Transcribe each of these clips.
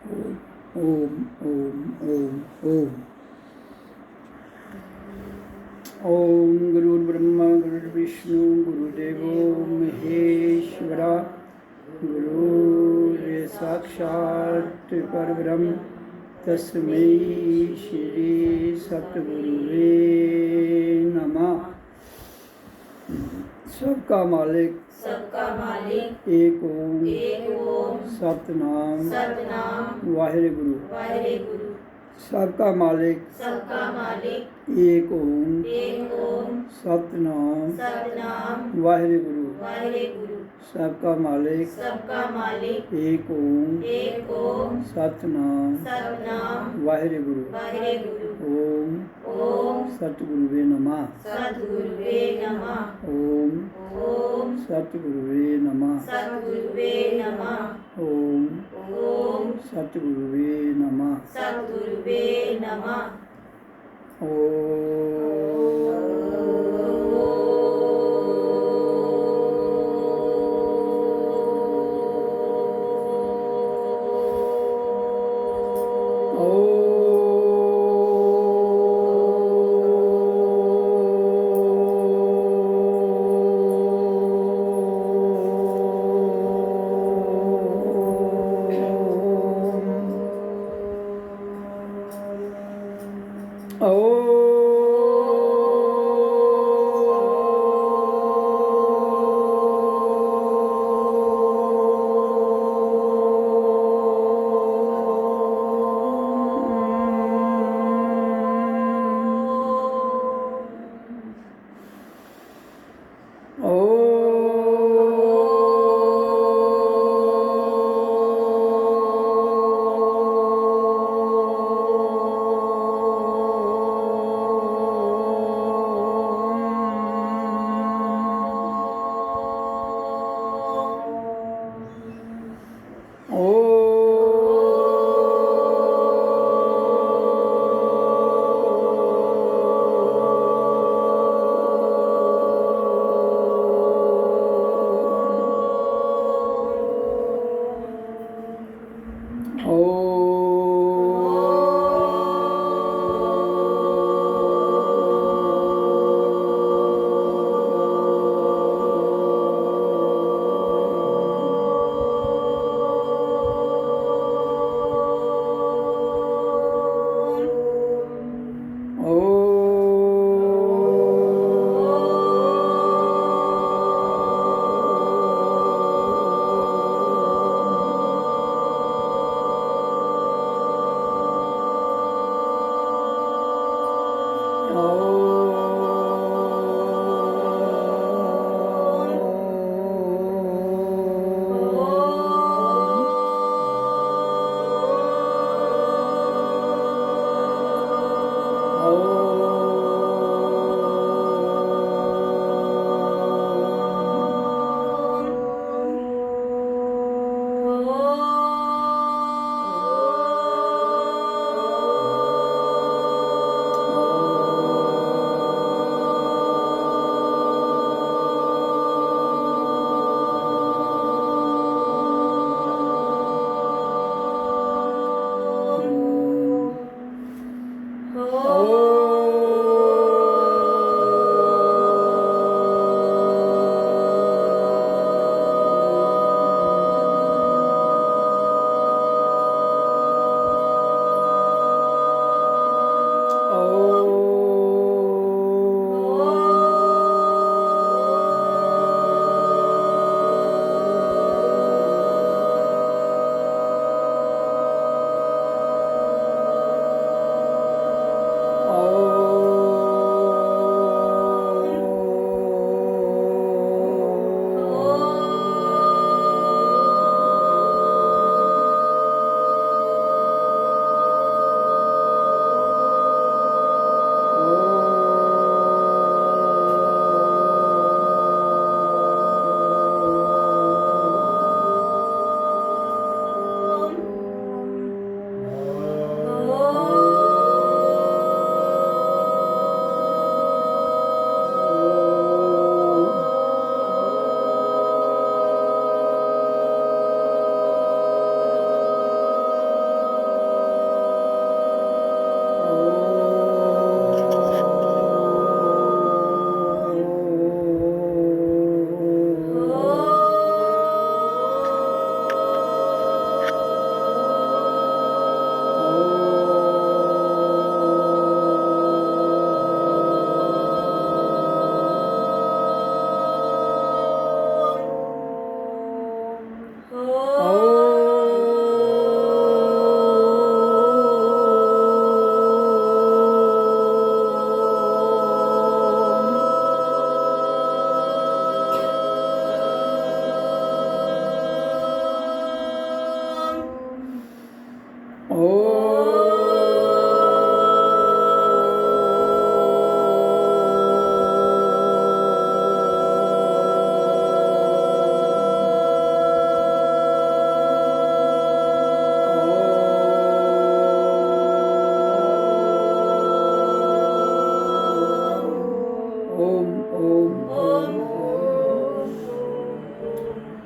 ओम ओम ओम ओम। ओम गुरुर्ब्रह्मा गुरुर्विष्णु गुरुदेवो महेश्वरा गुरुर् साक्षात् परब्रह्म तस्मै श्री सतगुरुवे नमः। सबका मालिक एक ओम सतनाम वाहिगुरु। सबका मालिक एक ओम सतनाम वाहिगुरु। सबका मालिक एक ओम सतनाम वाहिगुरु। ओम सतगुरुवे नमः। ओम सतगुरुवे नमः। ओम सतगुरुवे नमः।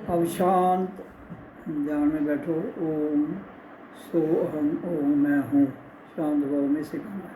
अब शांत ध्यान में बैठो। ओम सो अहम ओम मैं हूँ, शांत भाव में से कहना है।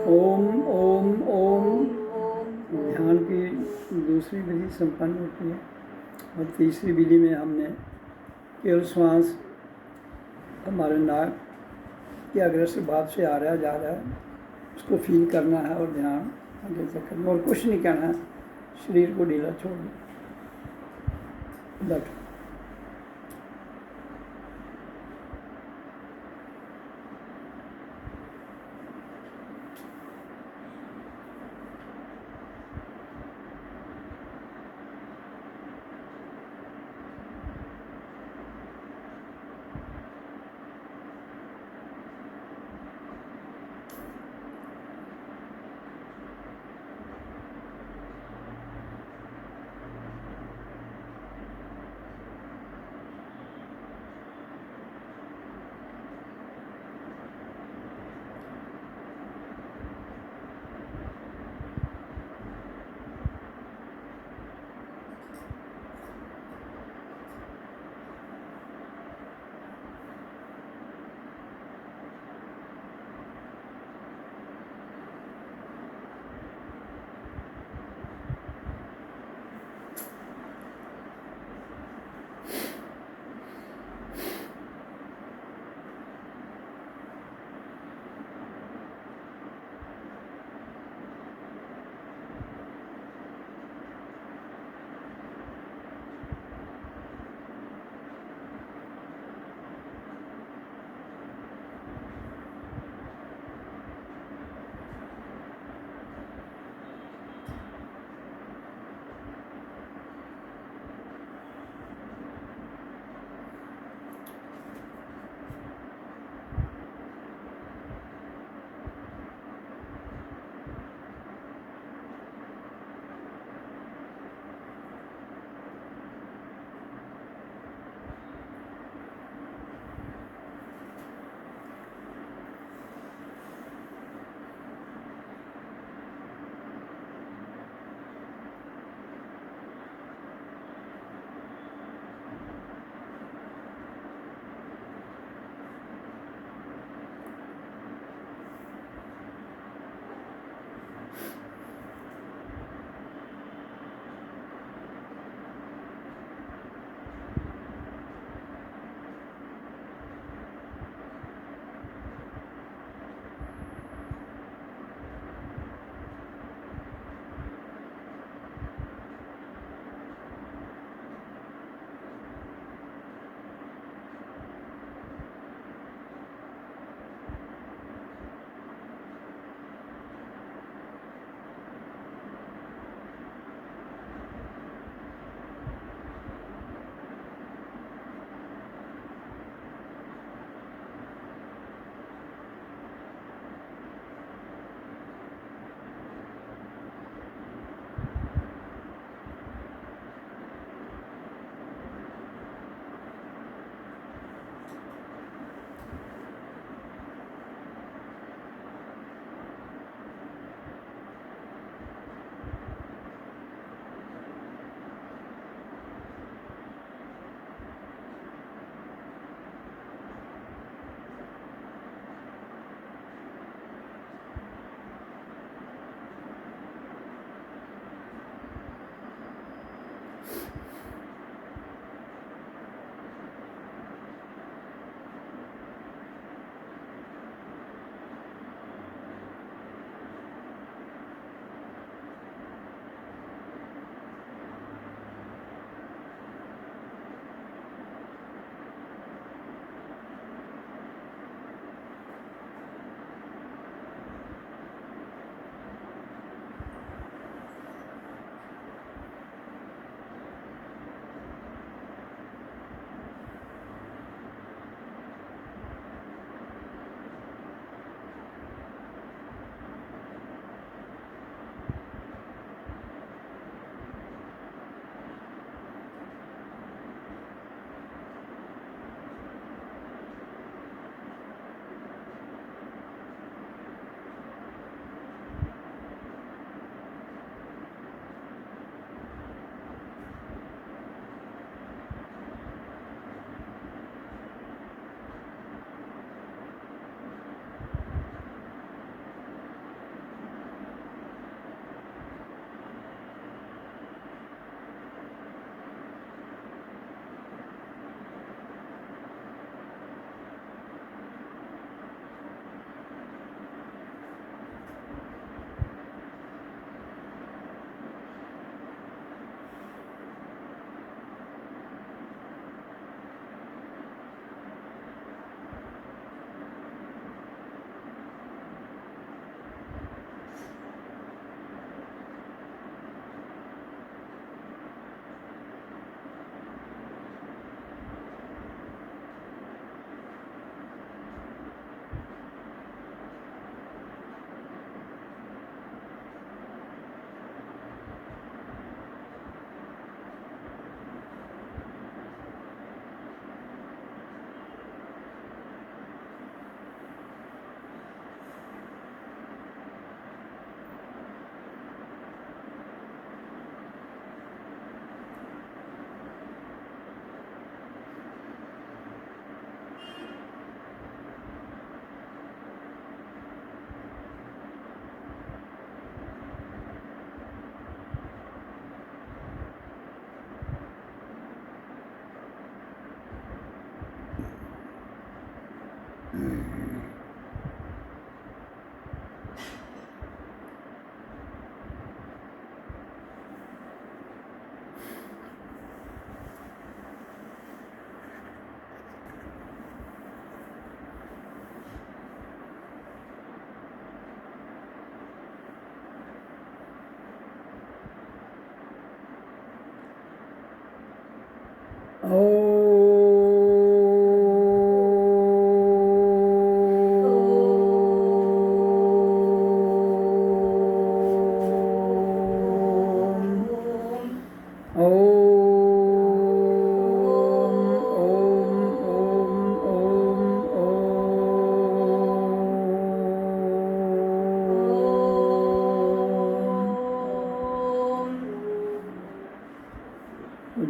ओम ओम ओम। ध्यान की दूसरी विधि संपन्न होती है और तीसरी विधि में हमने केवल श्वास हमारे नाक के अग्रसर भाग से आ रहा है, जा रहा है, उसको फील करना है और ध्यान आगे तक करना, और कुछ नहीं करना है, शरीर को ढीला छोड़ दो, बैठो।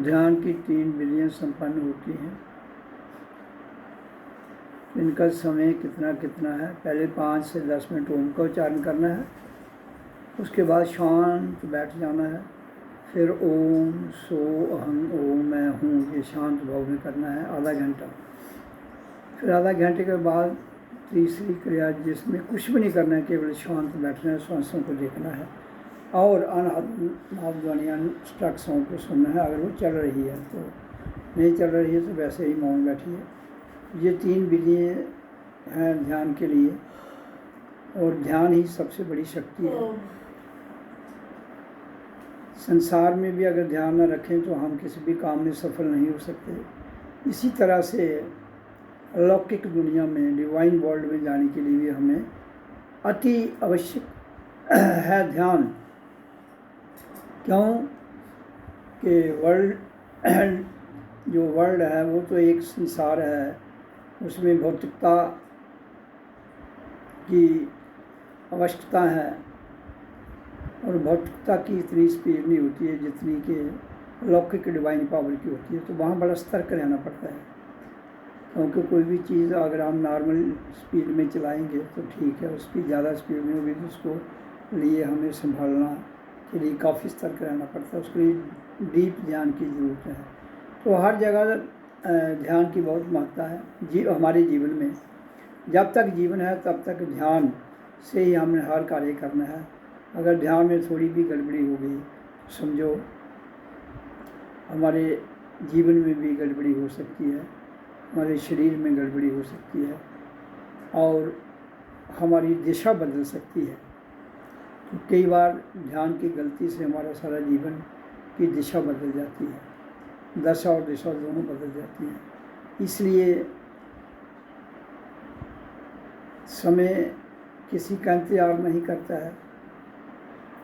ध्यान की 3 विधियाँ संपन्न होती हैं। इनका समय कितना कितना है? पहले 5 से 10 मिनट ओम का उच्चारण करना है, उसके बाद शांत बैठ जाना है, फिर ओम सो अहम ओम मैं हूँ ये शांत भाव में करना है आधा घंटा। फिर आधा घंटे के बाद तीसरी क्रिया जिसमें कुछ भी नहीं करना है, केवल शांत बैठना है, श्वासों को देखना है और अनाद ध्वनियाँ इंस्ट्रक्शनों को सुनना है। अगर वो चल रही है तो, नहीं चल रही है तो वैसे ही मौन बैठिए। ये 3 विधियाँ हैं ध्यान के लिए, और ध्यान ही सबसे बड़ी शक्ति है। संसार में भी अगर ध्यान न रखें तो हम किसी भी काम में सफल नहीं हो सकते। इसी तरह से अलौकिक दुनिया में, डिवाइन वर्ल्ड में जाने के लिए भी हमें अति आवश्यक है ध्यान। क्यों कि जो वर्ल्ड है वो तो एक संसार है, उसमें भौतिकता की आवश्यकता है, और भौतिकता की इतनी स्पीड नहीं होती है जितनी कि अलौकिक डिवाइन पावर की होती है। तो वहाँ बड़ा सतर्क रहना पड़ता है, क्योंकि कोई भी चीज़ अगर हम नॉर्मल स्पीड में चलाएंगे तो ठीक है, उसकी ज़्यादा स्पीड में होगी तो उसको लिए हमें संभालना के लिए काफ़ी सतर्क रहना पड़ता है, उसके लिए डीप ध्यान की ज़रूरत है। तो हर जगह ध्यान की बहुत महत्ता है हमारे जीवन में। जब तक जीवन है तब तक ध्यान से ही हमें हर कार्य करना है। अगर ध्यान में थोड़ी भी गड़बड़ी हो गई तो समझो हमारे जीवन में भी गड़बड़ी हो सकती है, हमारे शरीर में गड़बड़ी हो सकती है, और हमारी दिशा बदल सकती है। तो कई बार ध्यान की गलती से हमारा सारा जीवन की दिशा बदल जाती है, दशा और दिशा दोनों बदल जाती हैं। इसलिए समय किसी का इंतजार नहीं करता है,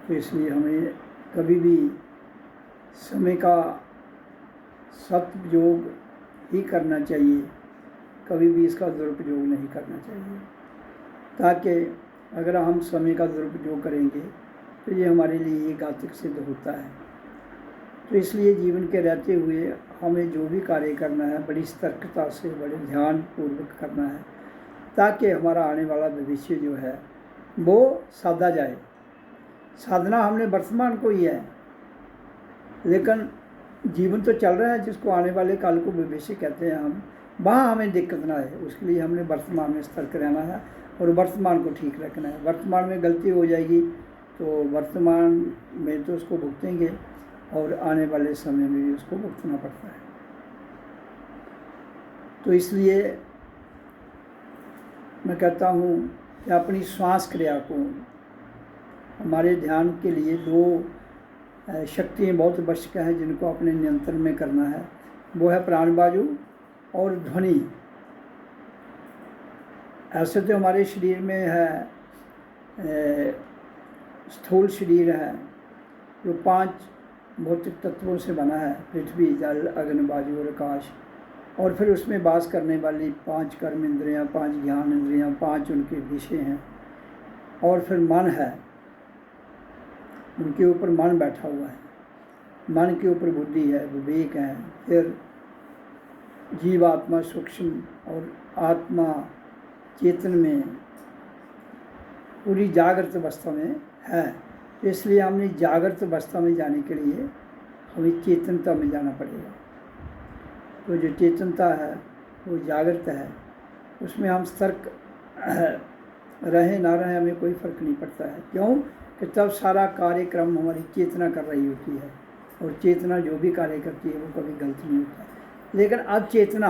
तो इसलिए हमें कभी भी समय का सदुपयोग ही करना चाहिए, कभी भी इसका दुरुपयोग नहीं करना चाहिए। ताकि अगर हम समय का दुरुपयोग करेंगे तो ये हमारे लिए घातक सिद्ध होता है। तो इसलिए जीवन के रहते हुए हमें जो भी कार्य करना है बड़ी सतर्कता से, बड़े ध्यान पूर्वक करना है, ताकि हमारा आने वाला भविष्य जो है वो साधा जाए। साधना हमने वर्तमान को ही है, लेकिन जीवन तो चल रहा है जिसको आने वाले काल को भविष्य कहते हैं हम, वहाँ हमें दिक्कत ना है। उसके लिए हमने वर्तमान में सतर्क रहना है और वर्तमान को ठीक रखना है। वर्तमान में गलती हो जाएगी तो वर्तमान में तो उसको भुगतेंगे, और आने वाले समय में भी उसको भुगतना पड़ता है। तो इसलिए मैं कहता हूँ कि अपनी श्वास क्रिया को, हमारे ध्यान के लिए 2 शक्तियाँ बहुत आवश्यक हैं जिनको अपने नियंत्रण में करना है। वो है प्राणवायु और ध्वनि। ऐसे तो हमारे शरीर में है स्थूल शरीर है जो 5 भौतिक तत्वों से बना है, पृथ्वी, जल, अग्नि, वायु और आकाश। और फिर उसमें वास करने वाली 5 कर्म इंद्रियाँ, 5 ज्ञान इंद्रियाँ, 5 उनके विषय हैं, और फिर मन है, उनके ऊपर मन बैठा हुआ है, मन के ऊपर बुद्धि है, विवेक है, फिर जीवात्मा सूक्ष्म और आत्मा चेतन में पूरी जागृत अवस्था में है। इसलिए हमने जागृत अवस्था में जाने के लिए हमें चेतनता में जाना पड़ेगा। तो जो चेतनता है वो जागृत है, उसमें हम सतर्क रहें ना रहें हमें कोई फ़र्क नहीं पड़ता है। क्यों कि तब सारा कार्यक्रम हमारी चेतना कर रही होती है, और चेतना जो भी कार्य करती है वो कभी गलत नहीं होता। लेकिन अब चेतना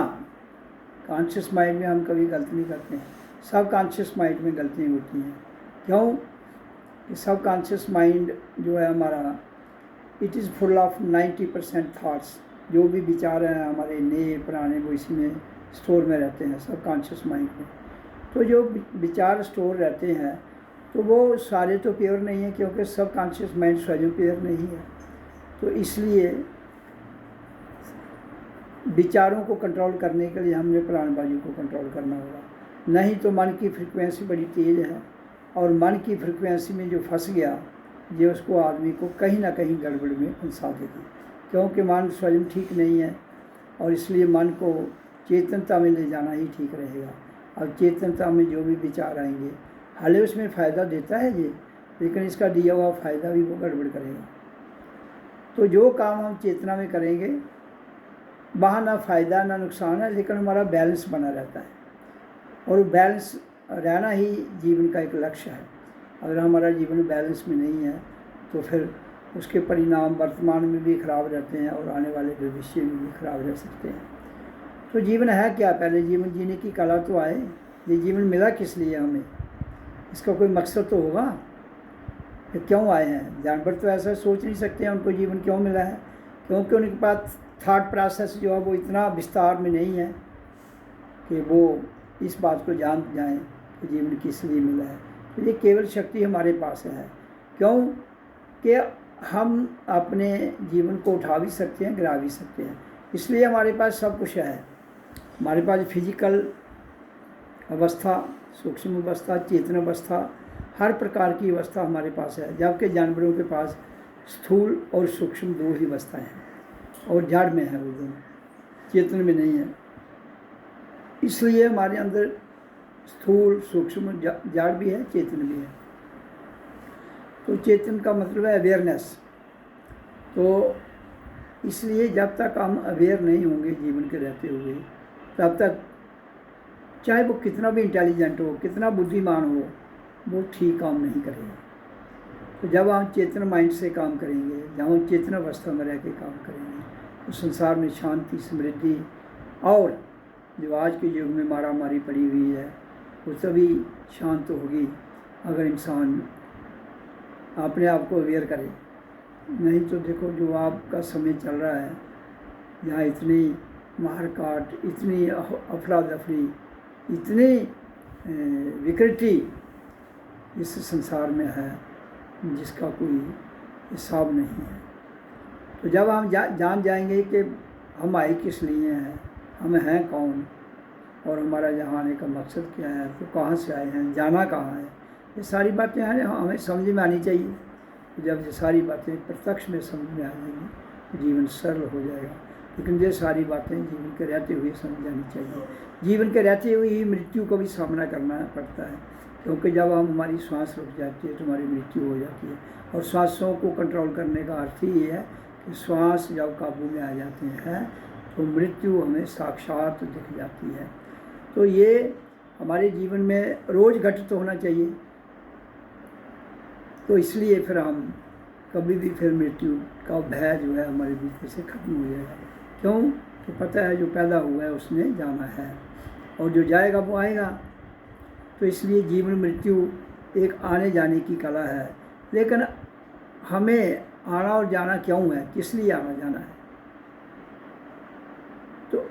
कॉन्शियस माइंड में हम कभी गलत नहीं करते हैं, सब कॉन्शियस माइंड में गलतियाँ होती हैं। क्यों कि सब कॉन्शियस माइंड जो है हमारा, it is full of 90% thoughts. जो भी विचार हैं हमारे नए पुराने वो इसी में स्टोर में रहते हैं, सब कॉन्शियस माइंड में। तो जो विचार स्टोर रहते हैं तो वो सारे तो प्योर नहीं है, क्योंकि सब कॉन्शियस माइंड स्वयं प्योर नहीं है। तो इसलिए विचारों को कंट्रोल करने के लिए हमने प्राणवायु को कंट्रोल करना होगा। नहीं तो मन की फ्रिक्वेंसी बड़ी तेज़ है, और मन की फ्रिक्वेंसी में जो फंस गया ये उसको आदमी को कहीं ना कहीं गड़बड़ में फंसा देगी, क्योंकि मन स्वयं ठीक नहीं है। और इसलिए मन को चेतनता में ले जाना ही ठीक रहेगा। अब चेतनता में जो भी विचार आएंगे, हाले उसमें फ़ायदा देता है ये, लेकिन इसका दिया हुआ फ़ायदा भी वो गड़बड़ करेगा। तो जो काम हम चेतना में करेंगे वहाँ ना फ़ायदा ना नुकसान है, लेकिन हमारा बैलेंस बना रहता है, और बैलेंस रहना ही जीवन का एक लक्ष्य है। अगर हमारा जीवन बैलेंस में नहीं है तो फिर उसके परिणाम वर्तमान में भी ख़राब रहते हैं, और आने वाले भविष्य में भी ख़राब रह सकते हैं। तो जीवन है क्या? पहले जीवन जीने की कला तो आए। ये जीवन मिला किस लिए हमें? इसका कोई मकसद तो होगा कि क्यों आए हैं। जानवर तो ऐसा सोच नहीं सकते हैं उनको जीवन क्यों मिला है, क्योंकि उनके पास थॉट प्रोसेस जो है वो इतना विस्तार में नहीं है कि वो इस बात को जान जाएं कि जीवन किस लिए मिला है। तो ये केवल शक्ति हमारे पास है। क्यों कि हम अपने जीवन को उठा भी सकते हैं, गिरा भी सकते हैं। इसलिए हमारे पास सब कुछ है। हमारे पास फिजिकल अवस्था, सूक्ष्म अवस्था, चेतन अवस्था, हर प्रकार की अवस्था हमारे पास है, जबकि जानवरों के पास स्थूल और सूक्ष्म दो ही अवस्थाएं हैं, और जड़ में है वो दोनों, चेतन में नहीं है। इसलिए हमारे अंदर स्थूल सूक्ष्म जड़ भी है, चेतन भी है। तो चेतन का मतलब है अवेयरनेस। तो इसलिए जब तक हम अवेयर नहीं होंगे जीवन के रहते हुए, तब तक चाहे वो कितना भी इंटेलिजेंट हो, कितना बुद्धिमान हो, वो ठीक काम नहीं करेगा। तो जब हम चेतन माइंड से काम करेंगे, जब हम चेतन अवस्था में रह के काम करेंगे, तो संसार में शांति, समृद्धि, और जो आज के युग में मारामारी पड़ी हुई है वो सभी शांत होगी अगर इंसान अपने आप को अवेयर करे। नहीं तो देखो जो आपका समय चल रहा है, यहाँ इतनी मार काट, इतनी अफरा दफरी, इतनी विकृति इस संसार में है जिसका कोई हिसाब नहीं है। तो जब हम जान जाएंगे कि हम आए किस लिए हैं, हम हैं कौन, और हमारा यहाँ आने का मकसद क्या है, तो कहाँ से आए हैं, जाना कहाँ है, ये सारी बातें हैं हमें समझ में आनी चाहिए। जब ये सारी बातें प्रत्यक्ष में समझ में आ जाएंगी तो जीवन सरल हो जाएगा। लेकिन ये सारी बातें जीवन के रहते हुए समझ आनी चाहिए। जीवन के रहते हुए ही मृत्यु का भी सामना करना पड़ता है, क्योंकि जब हम हमारी सांस रुक जाती है तो हमारी मृत्यु हो जाती है। और सांसों को कंट्रोल करने का अर्थ ही है कि श्वास जब काबू में आ जाते हैं तो मृत्यु हमें साक्षात दिख जाती है। तो ये हमारे जीवन में रोज़ घटित होना चाहिए। तो इसलिए फिर हम कभी भी फिर मृत्यु का भय जो है हमारे बीच से खत्म हो जाएगा। क्यों? तो पता है जो पैदा हुआ है उसने जाना है, और जो जाएगा वो आएगा। तो इसलिए जीवन मृत्यु एक आने जाने की कला है। लेकिन हमें आना और जाना क्यों है, किस लिए आना जाना है? तो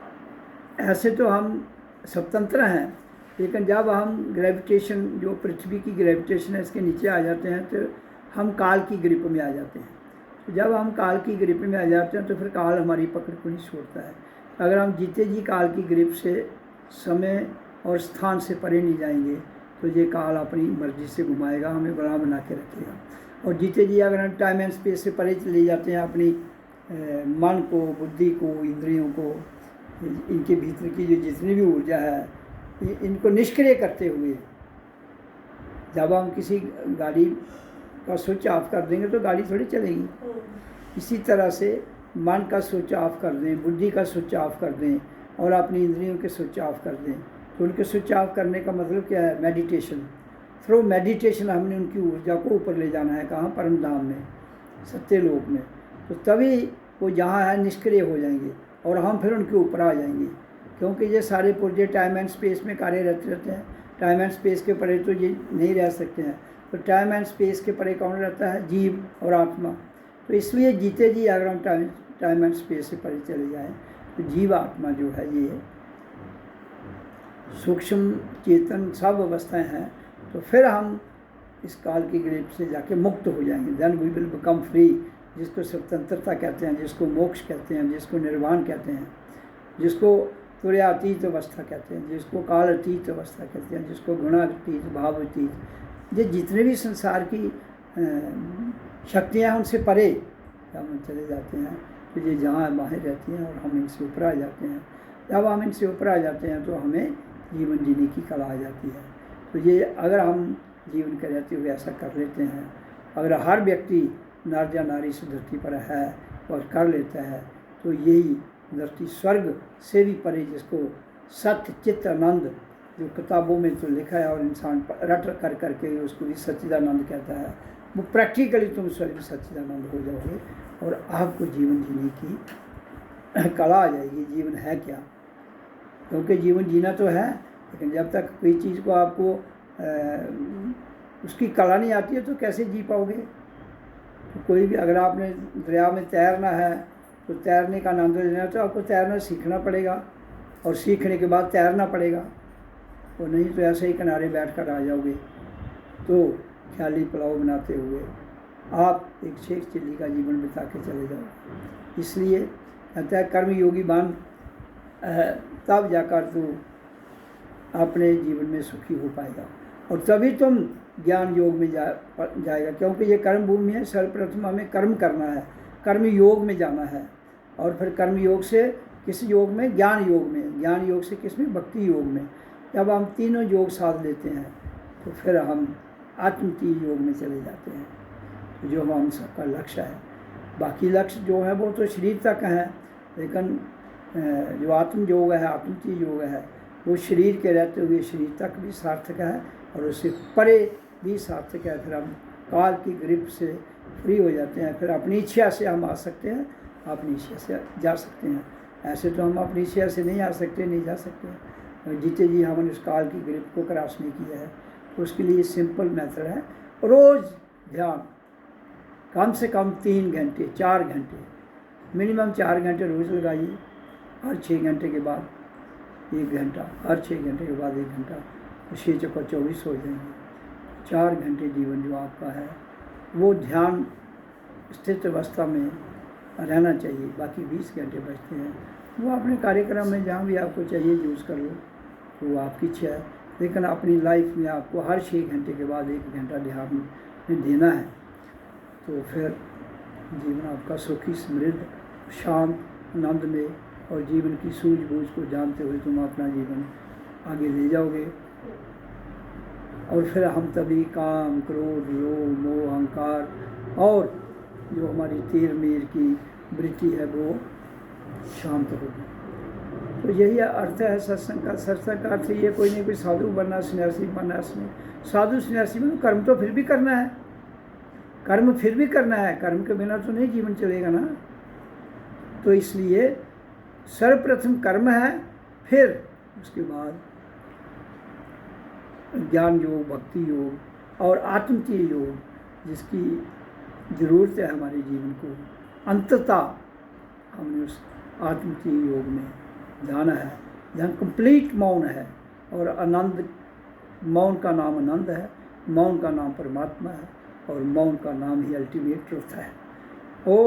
ऐसे तो हम स्वतंत्र हैं, लेकिन जब हम ग्रेविटेशन, जो पृथ्वी की ग्रेविटेशन है, इसके नीचे आ जाते हैं तो हम काल की ग्रिप में आ जाते हैं। तो जब हम काल की ग्रिप में आ जाते हैं तो फिर काल हमारी पकड़ को नहीं छोड़ता है। अगर हम जीते जी काल की ग्रिप से समय और स्थान से परे नहीं जाएंगे तो ये काल अपनी मर्जी से घुमाएगा, हमें गुलाम बना के रखेगा। और जीते जी अगर हम टाइम एंड स्पेस से परे चले जाते हैं, अपनी मन को, बुद्धि को, इंद्रियों को, इनके भीतर की जो जितनी भी ऊर्जा है, इनको निष्क्रिय करते हुए जब हम किसी गाड़ी का स्विच ऑफ कर देंगे तो गाड़ी थोड़ी चलेगी। इसी तरह से मन का स्विच ऑफ कर दें, बुद्धि का स्विच ऑफ कर दें और अपनी इंद्रियों के स्विच ऑफ कर दें, तो उनके स्विच ऑफ करने का मतलब क्या है? मेडिटेशन। थ्रू मेडिटेशन हमने उनकी ऊर्जा को ऊपर ले जाना है। कहाँ? परम धाम में, सत्यलोक में। तो तभी वो जहाँ है निष्क्रिय हो जाएंगे और हम फिर उनके ऊपर आ जाएंगे, क्योंकि ये सारे पुर्जे टाइम एंड स्पेस में कार्यरत रहते हैं। टाइम एंड स्पेस के परे तो ये नहीं रह सकते हैं। तो टाइम एंड स्पेस के परे कौन रहता है? जीव और आत्मा। तो इसलिए जीते जी अगर हम टाइम एंड स्पेस से परे चले जाएँ तो जीव आत्मा जो है ये सूक्ष्म चेतन सब अवस्थाएं हैं। तो फिर हम इस काल की ग्रिप से जाके मुक्त हो जाएंगे। Then we will become free, जिसको स्वतंत्रता कहते हैं, जिसको मोक्ष कहते हैं, जिसको निर्वाण कहते हैं, जिसको तुर्यातीत अवस्था कहते हैं, जिसको काल अतीत अवस्था कहते हैं, जिसको गुणातीत, भाव अतीत। ये जितने भी संसार की शक्तियाँ हैं उनसे परे जब हम चले जाते हैं तो ये जहाँ वहाँ रहती हैं और हम इनसे ऊपर आ जाते हैं। जब हम इनसे ऊपर आ जाते हैं तो हमें जीवन जीने की कला आ जाती है। तो ये अगर हम जीवन के रहते हुए ऐसा कर लेते हैं, अगर हर व्यक्ति नर या नारी से धरती पर है और कर लेता है, तो यही धरती स्वर्ग से भी परे, जिसको सत्य चित्त आनंद जो किताबों में तो लिखा है और इंसान रट कर करके उसको भी सच्चिदानंद कहता है, वो प्रैक्टिकली तुम स्वर्ग सच्चिदानंद हो जाओगे और आपको जीवन जीने की कला आ जाएगी। जीवन है क्या? क्योंकि जीवन जीना तो है, लेकिन जब तक कोई चीज़ को आपको उसकी कला नहीं आती है तो कैसे जी पाओगे? तो कोई भी, अगर आपने दरिया में तैरना है तो तैरने का आनंद लेना है तो आपको तैरना सीखना पड़ेगा और सीखने के बाद तैरना पड़ेगा। और नहीं तो ऐसे ही किनारे बैठ कर आ जाओगे तो ख्याली पुलाव बनाते हुए आप एक शेख चिल्ली का जीवन बिता के चले जाओ। इसलिए कहता है कर्म योगी बन, तब जाकर तू अपने जीवन में सुखी हो पाएगा और तभी तुम ज्ञान योग में जाएगा। क्योंकि ये कर्म भूमि है, सर्वप्रथम हमें कर्म करना है, कर्म योग में जाना है और फिर कर्म योग से किस योग में? ज्ञान योग में। ज्ञान योग से किस में? भक्ति योग में। जब हम तीनों योग साध लेते हैं तो फिर हम आत्मतीय योग में चले जाते हैं, जो हम सबका लक्ष्य है। बाकी लक्ष्य जो है वो तो शरीर तक है, लेकिन जो आत्म योग है, आत्मतीय योग है, वो शरीर के रहते हुए शरीर तक भी सार्थक है और उससे परे भी सार्थक है। फिर हम काल की ग्रिप से फ्री हो जाते हैं, फिर अपनी इच्छा से हम आ सकते हैं, अपनी इच्छा से जा सकते हैं। ऐसे तो हम अपनी इच्छा से नहीं आ सकते, नहीं जा सकते। जीते जी हमने उस काल की ग्रिप को क्रॉस नहीं किया है, तो उसके लिए सिंपल मेथड है, रोज़ ध्यान कम से कम 3 घंटे 4 घंटे, मिनिमम 4 घंटे रोज़ लगाइए। हर 6 घंटे के बाद 1 घंटा, हर 6 घंटे के बाद 1 घंटा, तो 6 चौका 24 हो जाएंगे। 4 घंटे जीवन जो आपका है वो ध्यान स्थित अवस्था में रहना चाहिए। बाकी 20 घंटे बचते हैं वो अपने कार्यक्रम में जहाँ भी आपको चाहिए यूज़ कर लो, तो वो आपकी इच्छा है। लेकिन अपनी लाइफ में आपको हर 6 घंटे के बाद 1 घंटा ध्यान में देना है, तो फिर जीवन आपका सुखी, समृद्ध, शांत, आनंद में और जीवन की सूझबूझ को जानते हुए तुम अपना जीवन आगे ले जाओगे। और फिर हम तभी काम, क्रोध, लोभ, मोह, अहंकार और जो हमारी तीर मीर की वृत्ति है वो शांत होगी। तो यही अर्थ है सत्संग का। सत्संग का अर्थ ये कोई नहीं कोई साधु बनना, सन्यासी बनना। साधु सन्यासी में कर्म तो फिर भी करना है, कर्म फिर भी करना है, कर्म के बिना तो नहीं जीवन चलेगा ना। तो इसलिए सर्वप्रथम कर्म है, फिर उसके बाद ज्ञान योग, भक्ति योग और आत्मतीय योग, जिसकी ज़रूरत है हमारे जीवन को। अंततः हमने उस आत्मतीय योग में जाना है जहाँ कंप्लीट मौन है और आनंद। मौन का नाम आनंद है, मौन का नाम परमात्मा है और मौन का नाम ही अल्टीमेट ट्रुथ है। ओ